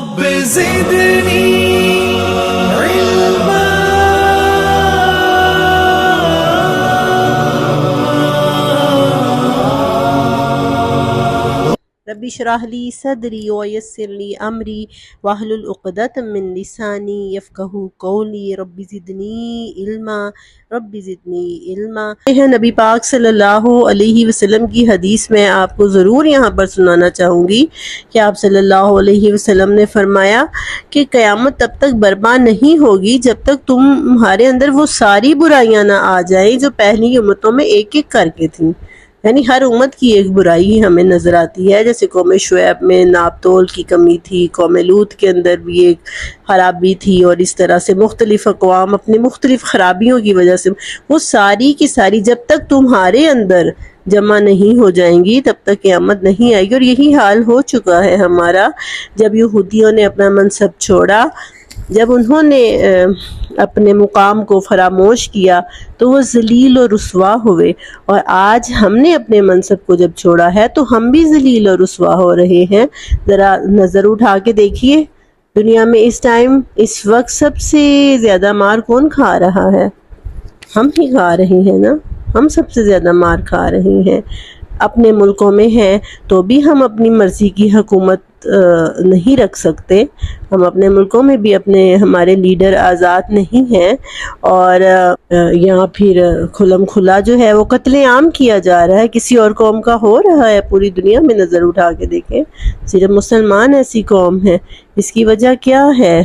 رب زدني علما رب اشرح لي صدري ويسر لي امري واحلل عقدة من لساني يفقهوا قولي رب زدنی علما رب زدنی علما۔ نبی پاک صلی اللہ علیہ وسلم کی حدیث میں آپ کو ضرور یہاں پر سنانا چاہوں گی کہ آپ صلی اللہ علیہ وسلم نے فرمایا کہ قیامت تب تک برپا نہیں ہوگی جب تک تمہارے اندر وہ ساری برائیاں نہ آ جائیں جو پہلی امتوں میں ایک ایک کر کے تھیں۔ یعنی ہر امت کی ایک برائی ہمیں نظر آتی ہے، جیسے قوم شعیب میں ناپ تول کی کمی تھی، قوم لوط کے اندر بھی ایک خرابی تھی، اور اس طرح سے مختلف اقوام اپنی مختلف خرابیوں کی وجہ سے وہ ساری کی ساری جب تک تمہارے اندر جمع نہیں ہو جائیں گی تب تک قیامت نہیں آئے گی۔ اور یہی حال ہو چکا ہے ہمارا۔ جب یہودیوں نے اپنا منصب چھوڑا، جب انہوں نے اپنے مقام کو فراموش کیا تو وہ ذلیل و رسوا ہوئے، اور آج ہم نے اپنے منصب کو جب چھوڑا ہے تو ہم بھی ذلیل و رسوا ہو رہے ہیں۔ ذرا نظر اٹھا کے دیکھیے، دنیا میں اس وقت سب سے زیادہ مار کون کھا رہا ہے؟ ہم ہی کھا رہے ہیں نا، ہم سب سے زیادہ مار کھا رہے ہیں۔ اپنے ملکوں میں ہیں تو بھی ہم اپنی مرضی کی حکومت نہیں رکھ سکتے، ہم اپنے ملکوں میں بھی ہمارے لیڈر آزاد نہیں ہیں، اور یہاں پھر کھلم کھلا جو ہے وہ قتل عام کیا جا رہا ہے، کسی اور قوم کا ہو رہا ہے؟ پوری دنیا میں نظر اٹھا کے دیکھیں، صرف مسلمان ایسی قوم ہے۔ اس کی وجہ کیا ہے؟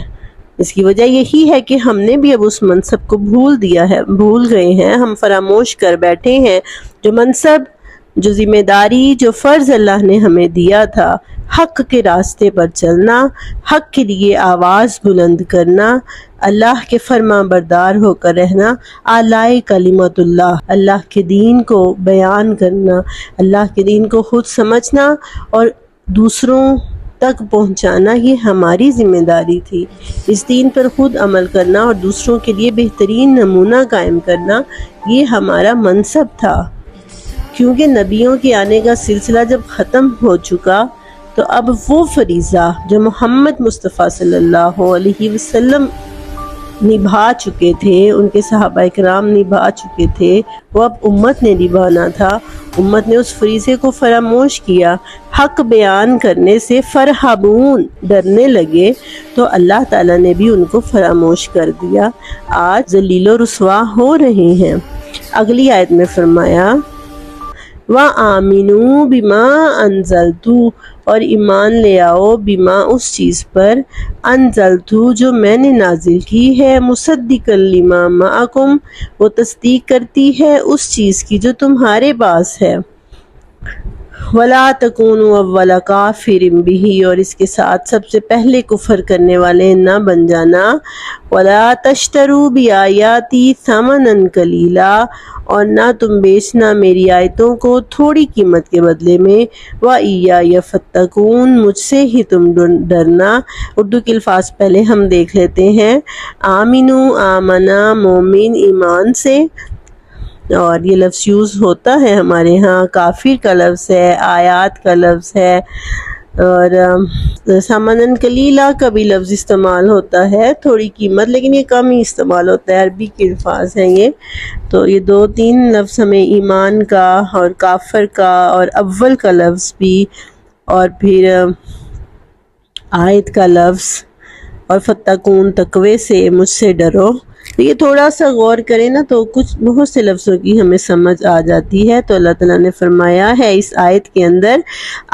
اس کی وجہ یہی ہے کہ ہم نے بھی اب اس منصب کو بھول گئے ہیں، ہم فراموش کر بیٹھے ہیں۔ جو منصب، جو ذمہ داری، جو فرض اللہ نے ہمیں دیا تھا، حق کے راستے پر چلنا، حق کے لیے آواز بلند کرنا، اللہ کے فرما بردار ہو کر رہنا، اعلی کلمت اللہ کے دین کو بیان کرنا، اللہ کے دین کو خود سمجھنا اور دوسروں تک پہنچانا، یہ ہماری ذمہ داری تھی۔ اس دین پر خود عمل کرنا اور دوسروں کے لیے بہترین نمونہ قائم کرنا، یہ ہمارا منصب تھا۔ کیونکہ نبیوں کے آنے کا سلسلہ جب ختم ہو چکا تو اب وہ فریضہ جو محمد مصطفیٰ صلی اللہ علیہ وسلم نبھا چکے تھے، ان کے صحابہ کرام نبھا چکے تھے، وہ اب امت نے نبھانا تھا۔ امت نے اس فریضے کو فراموش کیا، حق بیان کرنے سے فرحبون، ڈرنے لگے، تو اللہ تعالیٰ نے بھی ان کو فراموش کر دیا، آج ذلیل و رسوا ہو رہے ہیں۔ اگلی آیت میں فرمایا وَآمِنُوا بِمَا أَنزَلْتُ، اور ایمان لے آؤ بما، اس چیز پر، انزلت، جو میں نے نازل کی ہے، مصدقا لما معکم، وہ تصدیق کرتی ہے اس چیز کی جو تمہارے پاس ہے، ولا تکونوا اول کافر بہ، اور اس کے ساتھ سب سے پہلے کفر کرنے والے نہ بن جانا، ولا تشتروا بآیاتی ثمنا قلیلا، اور نہ تم بیچنا میری آیتوں کو تھوڑی قیمت کے بدلے میں، وَإِيَّايَ فَاتَّقُونَ، مجھ سے ہی تم ڈرنا۔ اردو کے الفاظ پہلے ہم دیکھ لیتے ہیں۔ آمنو، آمنا، مومن، ایمان سے، اور یہ لفظ یوز ہوتا ہے ہمارے ہاں، کافر کا لفظ ہے، آیات کا لفظ ہے، اور ثمناً قلیلا کا بھی لفظ استعمال ہوتا ہے، تھوڑی قیمت، لیکن یہ کم ہی استعمال ہوتا ہے، عربی کے الفاظ ہیں یہ۔ تو یہ دو تین لفظ ہمیں ایمان کا اور کافر کا اور اول کا لفظ بھی، اور پھر آیت کا لفظ، اور فتقون، تقوی سے، مجھ سے ڈرو۔ تو یہ تھوڑا سا غور کریں نا تو بہت سے لفظوں کی ہمیں سمجھ آ جاتی ہے۔ تو اللہ تعالیٰ نے فرمایا ہے اس آیت کے اندر،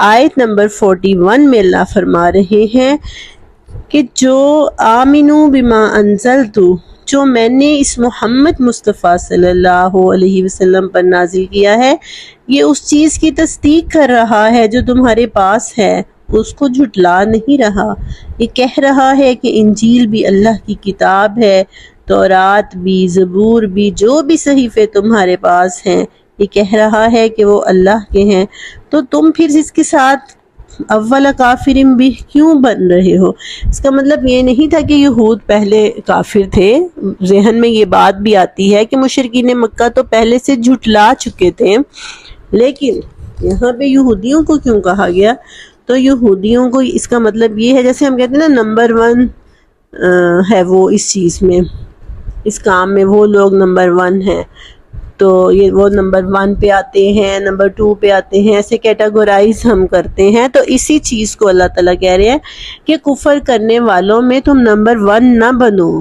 آیت نمبر 41 میں اللہ فرما رہے ہیں کہ جو آمنو بما انزلت، جو میں نے اس محمد مصطفیٰ صلی اللہ علیہ وسلم پر نازل کیا ہے، یہ اس چیز کی تصدیق کر رہا ہے جو تمہارے پاس ہے، اس کو جھٹلا نہیں رہا۔ یہ کہہ رہا ہے کہ انجیل بھی اللہ کی کتاب ہے، تورات بھی، زبور بھی، جو بھی صحیفے تمہارے پاس ہیں، یہ کہہ رہا ہے کہ وہ اللہ کے ہیں، تو تم پھر اس کے ساتھ اول کافرین بھی کیوں بن رہے ہو؟ اس کا مطلب یہ نہیں تھا کہ یہود پہلے کافر تھے، ذہن میں یہ بات بھی آتی ہے کہ مشرکین مکہ تو پہلے سے جھٹلا چکے تھے، لیکن یہاں پہ یہودیوں کو کیوں کہا گیا؟ تو یہودیوں کو اس کا مطلب یہ ہے، جیسے ہم کہتے ہیں نا نمبر 1 ہے وہ اس چیز میں، اس کام میں وہ لوگ نمبر 1 ہیں، تو یہ وہ نمبر 1 پہ آتے ہیں، نمبر 2 پہ آتے ہیں، ایسے کیٹاگورائز ہم کرتے ہیں۔ تو اسی چیز کو اللہ تعالیٰ کہہ رہے ہیں کہ کفر کرنے والوں میں تم نمبر 1 نہ بنو،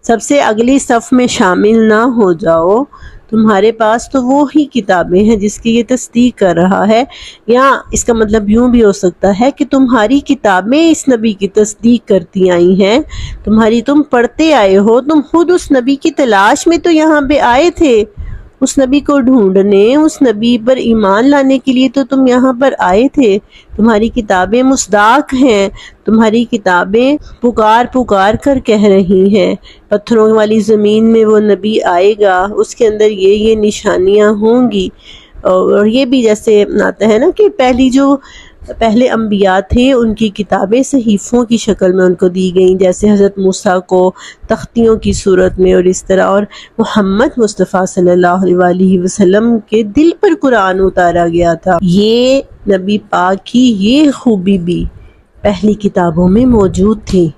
سب سے اگلی صف میں شامل نہ ہو جاؤ، تمہارے پاس تو وہی کتابیں ہیں جس کی یہ تصدیق کر رہا ہے۔ یا اس کا مطلب یوں بھی ہو سکتا ہے کہ تمہاری کتابیں اس نبی کی تصدیق کرتی آئی ہیں، تم پڑھتے آئے ہو، تم خود اس نبی کی تلاش میں تو یہاں پہ آئے تھے، اس نبی کو ڈھونڈنے، اس نبی پر ایمان لانے کے لیے تو تم یہاں پر آئے تھے، تمہاری کتابیں مصداق ہیں، تمہاری کتابیں پکار کر کہہ رہی ہیں، پتھروں والی زمین میں وہ نبی آئے گا، اس کے اندر یہ نشانیاں ہوں گی۔ اور یہ بھی جیسے آتا ہے نا کہ پہلے انبیاء تھے، ان کی کتابیں صحیفوں کی شکل میں ان کو دی گئیں، جیسے حضرت موسیٰ کو تختیوں کی صورت میں، اور اس طرح، اور محمد مصطفیٰ صلی اللہ علیہ وآلہ وسلم کے دل پر قرآن اتارا گیا تھا۔ یہ نبی پاک کی یہ خوبی بھی پہلی کتابوں میں موجود تھی۔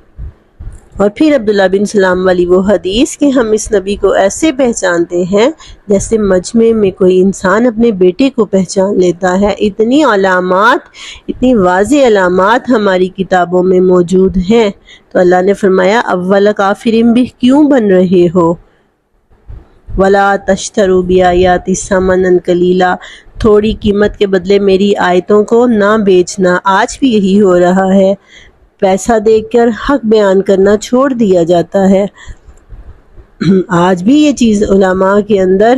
اور پھر عبداللہ بن سلام والی وہ حدیث کہ ہم اس نبی کو ایسے پہچانتے ہیں جیسے مجمع میں کوئی انسان اپنے بیٹے کو پہچان لیتا ہے، اتنی علامات، اتنی واضح علامات ہماری کتابوں میں موجود ہیں۔ تو اللہ نے فرمایا اول کافر بھی کیوں بن رہے ہو، وَلَا تَشْتَرُوا بِآيَاتِ ثَمَنًا قَلِيلًا، تھوڑی قیمت کے بدلے میری آیتوں کو نہ بیچنا۔ آج بھی یہی ہو رہا ہے، پیسہ دے کر حق بیان کرنا چھوڑ دیا جاتا ہے۔ آج بھی یہ چیز علماء کے اندر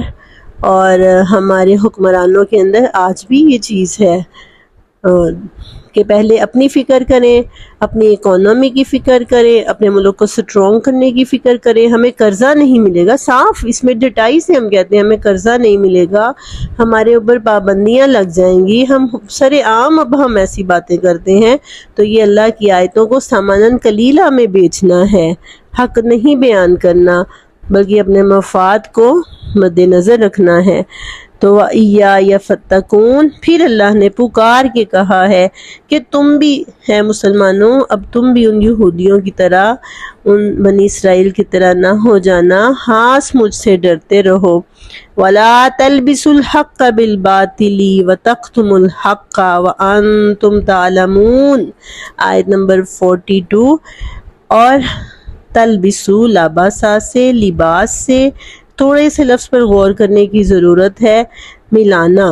اور ہمارے حکمرانوں کے اندر آج بھی یہ چیز ہے کہ پہلے اپنی فکر کریں، اپنی اکانومی کی فکر کریں، اپنے ملک کو سٹرونگ کرنے کی فکر کریں۔ ہمیں قرضہ نہیں ملے گا، صاف اس میں ڈٹائی سے ہم کہتے ہیں ہمیں قرضہ نہیں ملے گا، ہمارے اوپر پابندیاں لگ جائیں گی، ہم سر عام اب ہم ایسی باتیں کرتے ہیں۔ تو یہ اللہ کی آیتوں کو ثمناً قلیلا میں بیچنا ہے، حق نہیں بیان کرنا، بلکہ اپنے مفاد کو مد نظر رکھنا ہے۔ تو وَإِيَّايَ فَاتَّقُونِ، پھر اللہ نے پکار کے کہا ہے کہ تم بھی ہے مسلمانوں، اب تم بھی ان یہودیوں کی طرح، ان بنی اسرائیل کی طرح نہ ہو جانا، خاص مجھ سے ڈرتے رہو۔ وَلَا تَلْبِسُوا الْحَقَّ بِالْبَاطِلِ وَتَكْتُمُوا الْحَقَّ وَأَنْتُمْ تَعْلَمُونَ، آیت نمبر 42۔ اور تلبسو لباسا سے، لباس سے، تھوڑے سے لفظ پر غور کرنے کی ضرورت ہے۔ ملانا،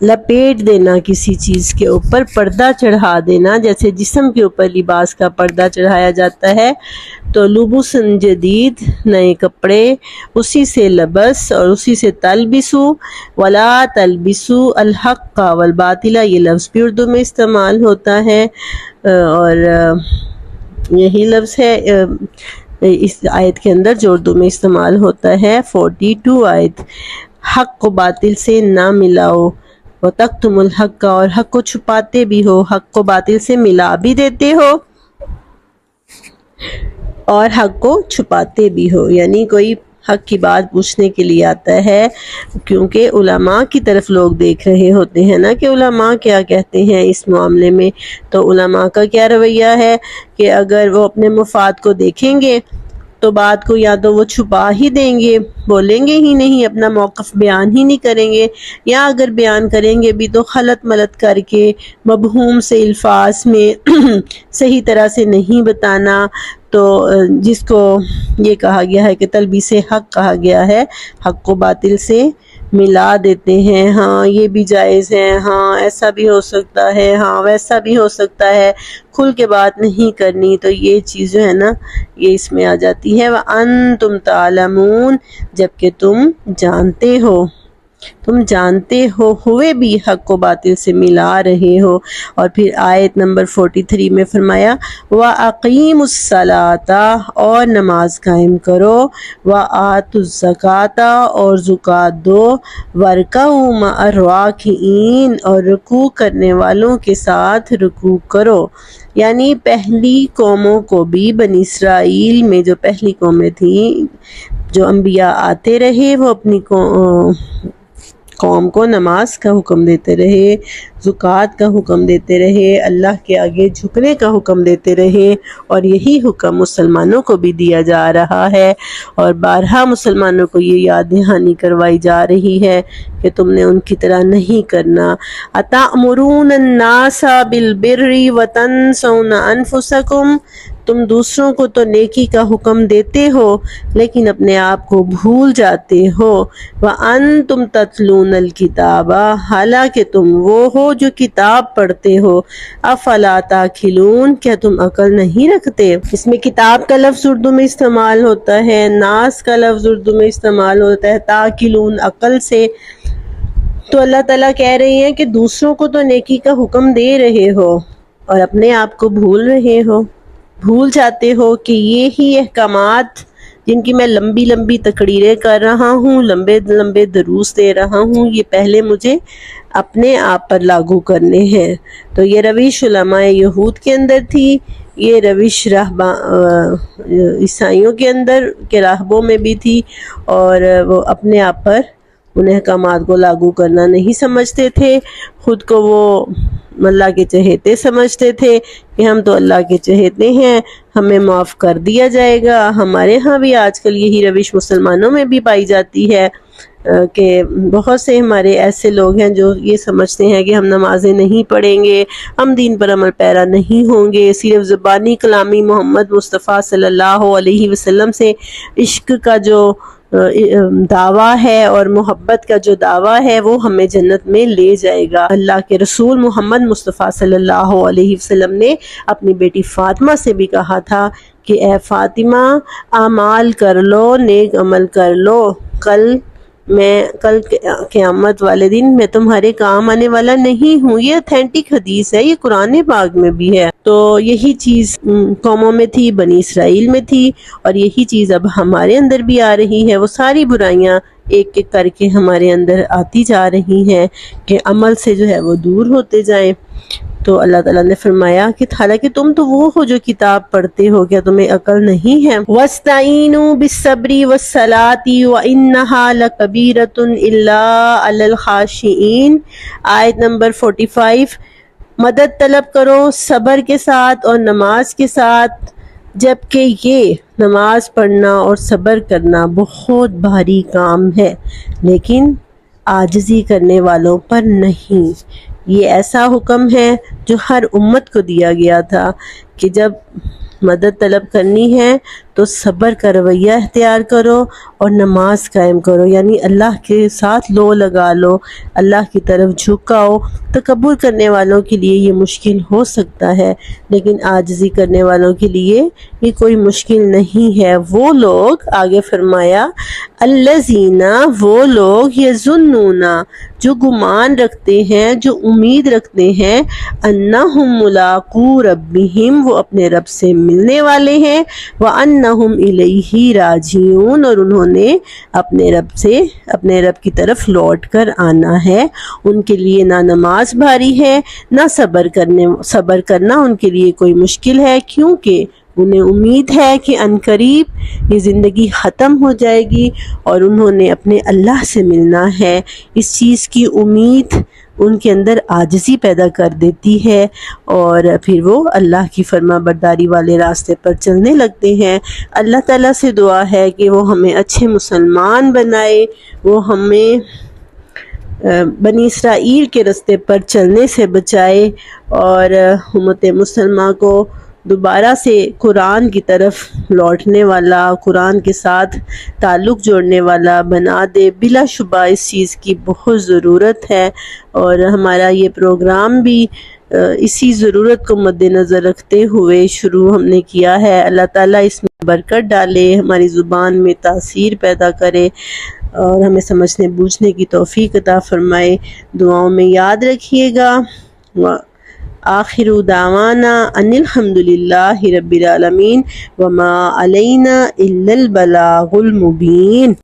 لپیٹ دینا کسی چیز کے اوپر، پردہ چڑھا دینا، جیسے جسم کے اوپر لباس کا پردہ چڑھایا جاتا ہے، تو لبوس جدید، نئے کپڑے، اسی سے لبس اور اسی سے تلبسو۔ ولا تلبسو الحق والباطل، یہ لفظ بھی اردو میں استعمال ہوتا ہے، اور یہی لفظ ہے اس آیت کے اندر جو اردو میں استعمال ہوتا ہے۔ 42 آیت، حق کو باطل سے نہ ملاؤ، وَتَكْتُمُ الْحَقَّ، اور حق کو چھپاتے بھی ہو، حق کو باطل سے ملا بھی دیتے ہو اور حق کو چھپاتے بھی ہو۔ یعنی کوئی حق کی بات پوچھنے کے لیے آتا ہے، کیونکہ علماء کی طرف لوگ دیکھ رہے ہوتے ہیں نا کہ علماء کیا کہتے ہیں اس معاملے میں، تو علماء کا کیا رویہ ہے کہ اگر وہ اپنے مفاد کو دیکھیں گے تو بات کو یا تو وہ چھپا ہی دیں گے، بولیں گے ہی نہیں، اپنا موقف بیان ہی نہیں کریں گے، یا اگر بیان کریں گے بھی تو خلط ملط کر کے مبہوم سے الفاظ میں صحیح طرح سے نہیں بتانا، تو جس کو یہ کہا گیا ہے کہ تلبیس حق کہا گیا ہے، حق کو باطل سے ملا دیتے ہیں۔ ہاں یہ بھی جائز ہے، ہاں ایسا بھی ہو سکتا ہے، ہاں ویسا بھی ہو سکتا ہے، کھل کے بات نہیں کرنی، تو یہ چیز جو ہے نا یہ اس میں آ جاتی ہے۔ وَأَنْتُمْ تَعْلَمُونَ، جبکہ تم جانتے ہو، تم جانتے ہوئے بھی حق کو باطل سے ملا رہے ہو۔ اور پھر آیت نمبر 43 میں فرمایا وَأَقِيمُوا الصَّلَاةَ، اور نماز قائم کرو، وَآتُوا الزَّكَاةَ، اور زکوٰۃ دو، وَارْكَعُوا مَعَ الرَّاكِعِينَ، اور رکوع کرنے والوں کے ساتھ رکوع کرو۔ یعنی پہلی قوموں کو بھی، بنی اسرائیل میں جو پہلی قومیں تھیں، جو انبیاء آتے رہے وہ اپنی قوم کو نماز کا حکم دیتے رہے، زکوٰۃ کا حکم دیتے رہے، اللہ کے آگے جھکنے کا حکم دیتے رہے، اور یہی حکم مسلمانوں کو بھی دیا جا رہا ہے، اور بارہا مسلمانوں کو یہ یاد دہانی کروائی جا رہی ہے کہ تم نے ان کی طرح نہیں کرنا۔ أَتَأْمُرُونَ النَّاسَ بِالْبِرِّ وَتَنْسَوْنَ أَنفُسَكُمْ، تم دوسروں کو تو نیکی کا حکم دیتے ہو لیکن اپنے آپ کو بھول جاتے ہو۔ وَأَنْتُمْ تَتْلُونَ الْكِتَابَ، حالانکہ تم وہ ہو جو کتاب پڑھتے ہو۔ أَفَلَا تَعْقِلُونَ، کیا تم عقل نہیں رکھتے؟ اس میں کتاب کا لفظ اردو میں استعمال ہوتا ہے، ناس کا لفظ اردو میں استعمال ہوتا ہے، تَعْقِلُونَ عقل سے۔ تو اللہ تعالیٰ کہہ رہے ہیں کہ دوسروں کو تو نیکی کا حکم دے رہے ہو اور اپنے آپ کو بھول رہے ہو، بھول جاتے ہو کہ یہی احکامات جن کی میں لمبی لمبی تقریریں کر رہا ہوں، لمبے لمبے دروس دے رہا ہوں، یہ پہلے مجھے اپنے آپ پر لاگو کرنے ہیں۔ تو یہ روش علماء یہود کے اندر تھی، یہ روش عیسائیوں کے اندر کے راہبوں میں بھی تھی، اور وہ اپنے آپ پر ان احکامات کو لاگو کرنا نہیں سمجھتے تھے، خود کو وہ اللہ کے چہیتے سمجھتے تھے کہ ہم تو اللہ کے چہیتے ہیں، ہمیں معاف کر دیا جائے گا۔ ہمارے ہاں بھی آج کل یہی روش مسلمانوں میں بھی پائی جاتی ہے کہ بہت سے ہمارے ایسے لوگ ہیں جو یہ سمجھتے ہیں کہ ہم نمازیں نہیں پڑھیں گے، ہم دین پر عمل پیرا نہیں ہوں گے، صرف زبانی کلامی محمد مصطفیٰ صلی اللہ علیہ وسلم سے عشق کا جو دعویٰ ہے اور محبت کا جو دعویٰ ہے وہ ہمیں جنت میں لے جائے گا۔ اللہ کے رسول محمد مصطفیٰ صلی اللہ علیہ وسلم نے اپنی بیٹی فاطمہ سے بھی کہا تھا کہ اے فاطمہ، اعمال کر لو، نیک عمل کر لو، کل قیامت والے دن میں تمہارے کام آنے والا نہیں ہوں۔ یہ اتھینٹک حدیث ہے، یہ قرآن پاک میں بھی ہے۔ تو یہی چیز قوموں میں تھی، بنی اسرائیل میں تھی، اور یہی چیز اب ہمارے اندر بھی آ رہی ہے۔ وہ ساری برائیاں ایک ایک کر کے ہمارے اندر آتی جا رہی ہیں کہ عمل سے جو ہے وہ دور ہوتے جائیں۔ تو اللہ تعالیٰ نے فرمایا کہ حالانکہ تم تو وہ ہو جو کتاب پڑھتے ہو، کیا تمہیں عقل نہیں ہے؟ وَاسْتَعِینُوا بِالصَّبْرِ وَالصَّلَاةِ وَإِنَّهَا لَكَبِیرَةٌ إِلَّا عَلَى الْخَاشِعِینَ، آیت نمبر 45۔ مدد طلب کرو صبر کے ساتھ اور نماز کے ساتھ، جبکہ یہ نماز پڑھنا اور صبر کرنا بہت بھاری کام ہے، لیکن عاجزی کرنے والوں پر نہیں۔ یہ ایسا حکم ہے جو ہر امت کو دیا گیا تھا کہ جب مدد طلب کرنی ہے تو صبر کا رویہ اختیار کرو اور نماز قائم کرو، یعنی اللہ کے ساتھ لو لگا لو، اللہ کی طرف جھکاؤ۔ تکبر کرنے والوں کے لیے یہ مشکل ہو سکتا ہے، لیکن عاجزی کرنے والوں کے لیے یہ کوئی مشکل نہیں ہے۔ وہ لوگ، آگے فرمایا، الذین، وہ لوگ، یظنون، جو گمان رکھتے ہیں، جو امید رکھتے ہیں، انہم ملاقو ربہم، وہ اپنے رب سے ملنے والے ہیں، وانہم الیہ راجعون، اور انہوں نے اپنے رب کی طرف لوٹ کر آنا ہے۔ ان کے لیے نہ نماز بھاری ہے، نہ صبر کرنا ان کے لیے کوئی مشکل ہے، کیونکہ انہیں امید ہے کہ عنقریب یہ زندگی ختم ہو جائے گی اور انہوں نے اپنے اللہ سے ملنا ہے۔ اس چیز کی امید ان کے اندر عاجزی پیدا کر دیتی ہے، اور پھر وہ اللہ کی فرما برداری والے راستے پر چلنے لگتے ہیں۔ اللہ تعالیٰ سے دعا ہے کہ وہ ہمیں اچھے مسلمان بنائے، وہ ہمیں بنی اسرائیل کے راستے پر چلنے سے بچائے، اور امت مسلمہ کو دوبارہ سے قرآن کی طرف لوٹنے والا، قرآن کے ساتھ تعلق جوڑنے والا بنا دے۔ بلا شبہ اس چیز کی بہت ضرورت ہے، اور ہمارا یہ پروگرام بھی اسی ضرورت کو مد نظر رکھتے ہوئے شروع ہم نے کیا ہے۔ اللہ تعالیٰ اس میں برکت ڈالے، ہماری زبان میں تاثیر پیدا کرے، اور ہمیں سمجھنے بوجھنے کی توفیق عطا فرمائے۔ دعاؤں میں یاد رکھیے گا۔ آخر دعوانا ان الحمد للہ رب العالمین وما علینا الا البلاغ المبین۔